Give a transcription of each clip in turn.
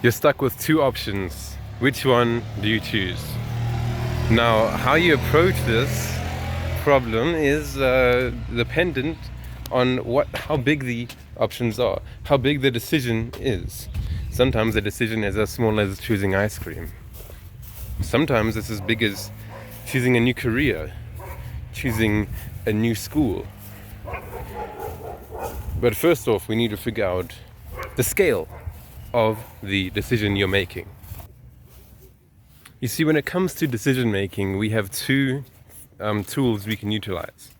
You're stuck with two options. Which one do you choose? Now, how you approach this problem is dependent on how big the options are, how big the decision is. Sometimes the decision is as small as choosing ice cream. Sometimes it's as big as choosing a new career, choosing a new school. But first off, we need to figure out the scale of the decision you're making. You see, when it comes to decision making, we have two tools we can utilize.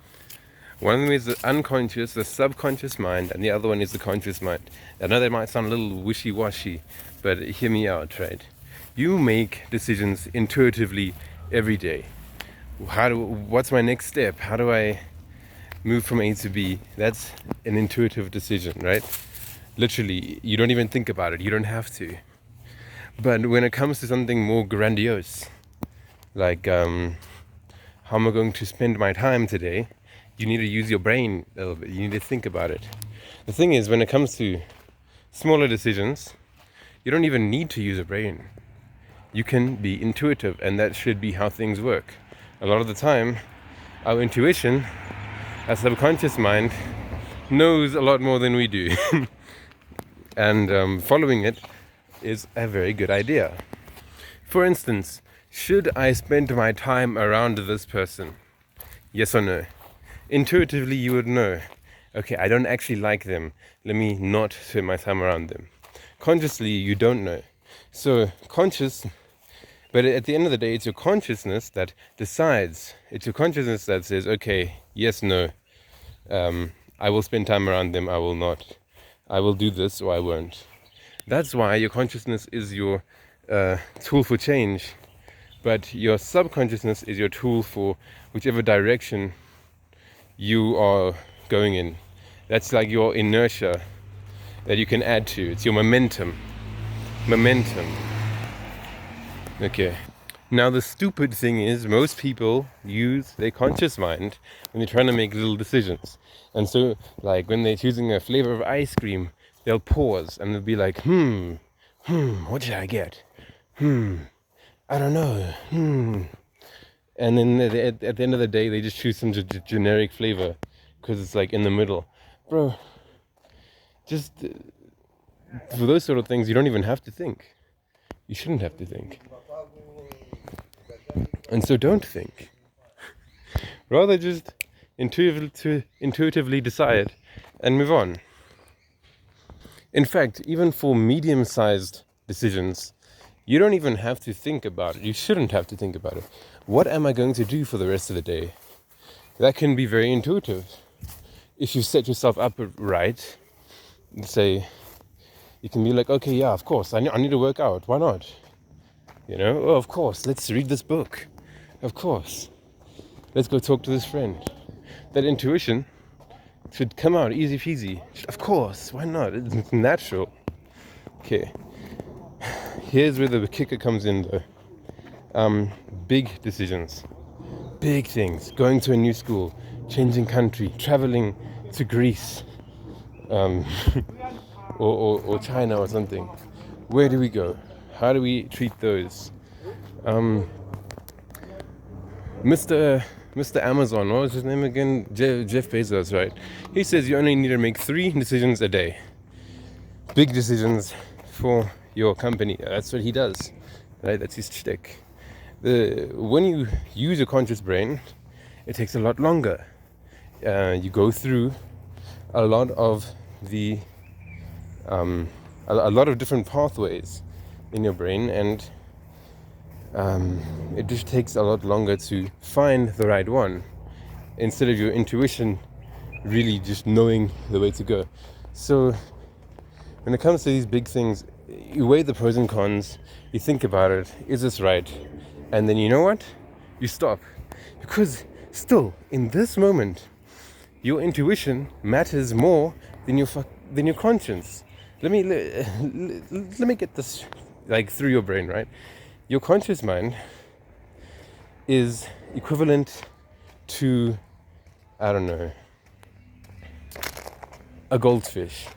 One of them is the unconscious, the subconscious mind, and the other one is the conscious mind. I know that might sound a little wishy-washy, but hear me out, right? You make decisions intuitively every day. What's my next step? How do I move from A to B? That's an intuitive decision, right? Literally, you don't even think about it. You don't have to. But when it comes to something more grandiose, like how am I going to spend my time today, you need to use your brain a little bit. You need to think about it. The thing is, when it comes to smaller decisions, you don't even need to use a brain. You can be intuitive, and that should be how things work. A lot of the time, our intuition, our subconscious mind, knows a lot more than we do. And following it is a very good idea. For instance, should I spend my time around this person? Yes or no? Intuitively, you would know. Okay, I don't actually like them. Let me not spend my time around them. Consciously, you don't know. So but at the end of the day, it's your consciousness that decides. It's your consciousness that says, okay, yes, no. I will spend time around them, I will not. I will do this or I won't. That's why your consciousness is your tool for change, but your subconsciousness is your tool for whichever direction you are going in. That's like your inertia that you can add to. It's your momentum. Okay. Now the stupid thing is, most people use their conscious mind when they're trying to make little decisions. And so, like when they're choosing a flavor of ice cream, they'll pause and they'll be like, what should I get? I don't know. And then at the end of the day, they just choose some generic flavor because it's like in the middle. Bro, just for those sort of things, you don't even have to think. You shouldn't have to think. And so don't think. Rather just intuitively decide and move on. In fact, even for medium-sized decisions, you don't even have to think about it. You shouldn't have to think about it. What am I going to do for the rest of the day? That can be very intuitive. If you set yourself up right, say, you can be like, okay, yeah, of course, I need to work out. Why not? You know, oh, of course, let's read this book. Of course. Let's go talk to this friend. That intuition should come out easy peasy. Of course, why not? It's natural. Okay. Here's where the kicker comes in though. Big decisions. Big things. Going to a new school. Changing country. Traveling to Greece. Or China or something. Where do we go? How do we treat those? Mr. Amazon, what was his name again? Jeff Bezos, right? He says you only need to make 3 decisions a day. Big decisions for your company. That's what he does, right? That's his shtick. When you use your conscious brain, it takes a lot longer. You go through a lot of a lot of different pathways in your brain, and it just takes a lot longer to find the right one instead of your intuition really just knowing the way to go. So when it comes to these big things, you weigh the pros and cons, you think about it, is this right? And then you know what? You stop. Because still, in this moment, your intuition matters more than your conscience. Let me get this like through your brain, right? Your conscious mind is equivalent to, I don't know, a goldfish.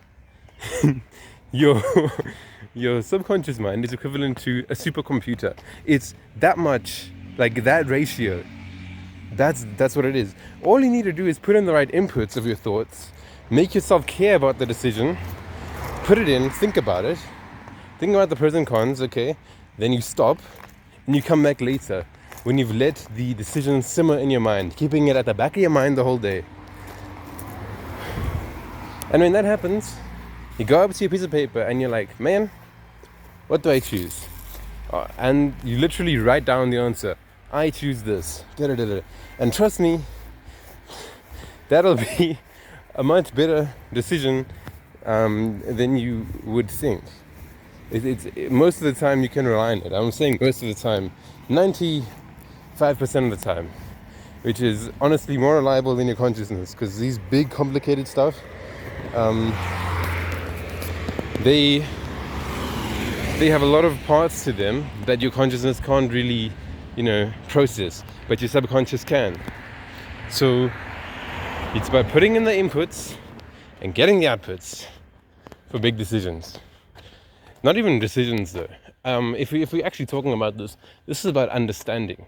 your your subconscious mind is equivalent to a supercomputer. It's that much, like that ratio. That's what it is. All you need to do is put in the right inputs of your thoughts, make yourself care about the decision, put it in, think about it, think about the pros and cons, okay? Then you stop and you come back later when you've let the decision simmer in your mind, keeping it at the back of your mind the whole day. And when that happens, you go up to your piece of paper and you're like, man, what do I choose? And you literally write down the answer. I choose this. And trust me, that'll be a much better decision than you would think. Most of the time you can rely on it. I'm saying most of the time, 95% of the time, which is honestly more reliable than your consciousness, because these big complicated stuff, they have a lot of parts to them that your consciousness can't really, process, but your subconscious can. So it's by putting in the inputs and getting the outputs for big decisions. Not even decisions though. If we're actually talking about this is about understanding.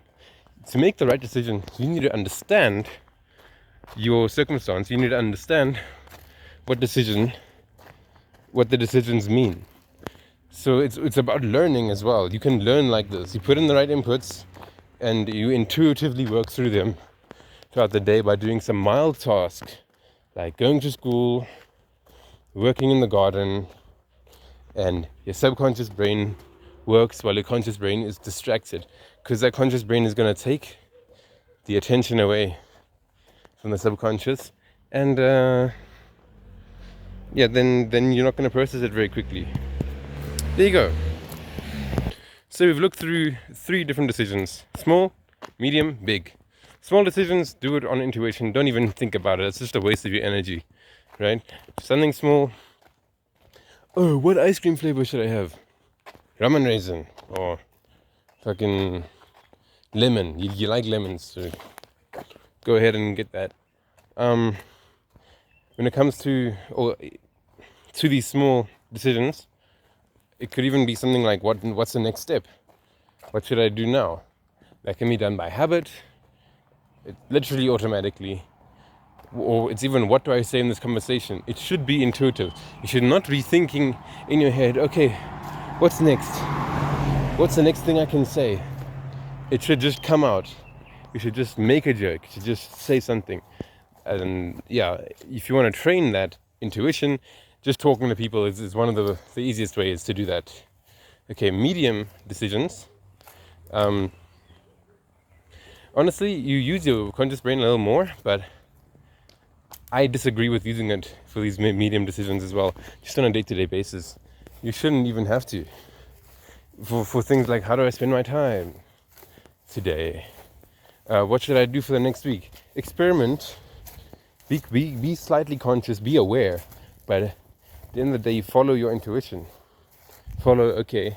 To make the right decision, you need to understand your circumstance. You need to understand what the decisions mean. So it's about learning as well. You can learn like this. You put in the right inputs and you intuitively work through them throughout the day by doing some mild tasks like going to school, working in the garden, and your subconscious brain works while your conscious brain is distracted, because that conscious brain is going to take the attention away from the subconscious, and then you're not going to process it very quickly. There you go. So we've looked through 3 different decisions: small, medium, big. Small decisions, do it on intuition. Don't even think about it. It's just a waste of your energy, right? Something small. Oh, what ice cream flavor should I have? Rum and raisin or fucking lemon. You like lemons, so go ahead and get that. When it comes to these small decisions, it could even be something like what's the next step? What should I do now? That can be done by habit, literally automatically. Or it's even, what do I say in this conversation? It should be intuitive. You should not be thinking in your head, okay, what's next? What's the next thing I can say? It should just come out. You should just make a joke. You should just say something. And yeah, if you want to train that intuition, just talking to people is one of the easiest ways to do that. Okay, medium decisions. Honestly, you use your conscious brain a little more, but I disagree with using it for these medium decisions as well, just on a day-to-day basis. You shouldn't even have to. For things like, how do I spend my time today? What should I do for the next week? Experiment. Be slightly conscious, be aware, but at the end of the day, you follow your intuition. Okay,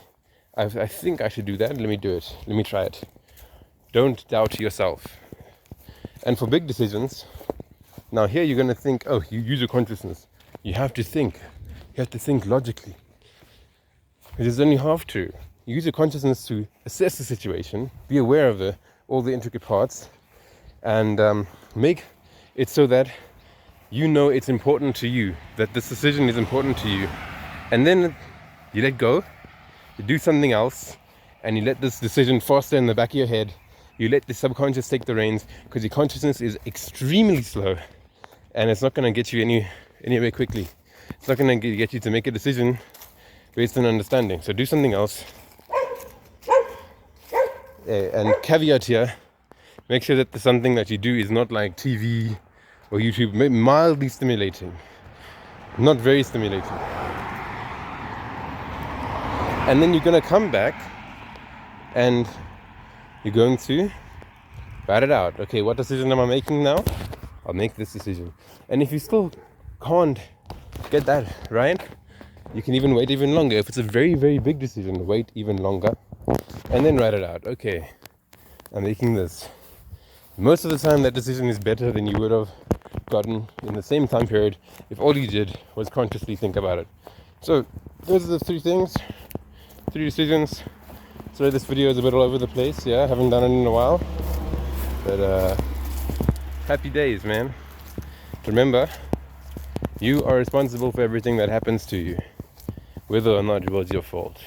I think I should do that, let me do it, let me try it. Don't doubt yourself. And for big decisions, now here you're going to think, oh, you use your consciousness. You have to think logically. You just only have to. You use your consciousness to assess the situation, be aware of all the intricate parts, and make it so that you know it's important to you, that this decision is important to you. And then you let go, you do something else, and you let this decision foster in the back of your head. You let the subconscious take the reins, because your consciousness is extremely slow, and it's not going to get you anywhere quickly. It's not going to get you to make a decision based on understanding. So do something else. And caveat here, make sure that the something that you do is not like TV or YouTube, mildly stimulating, not very stimulating. And then you're going to come back and you're going to bat it out. Okay, what decision am I making now? I'll make this decision. And if you still can't get that right, you can even wait even longer. If it's a very, very big decision, wait even longer and then write it out. Okay, I'm making this. Most of the time that decision is better than you would have gotten in the same time period if all you did was consciously think about it. So those are the three things, 3 decisions. Sorry, this video is a bit all over the place. Yeah, haven't done it in a while, but happy days, man. Remember, you are responsible for everything that happens to you, whether or not it was your fault.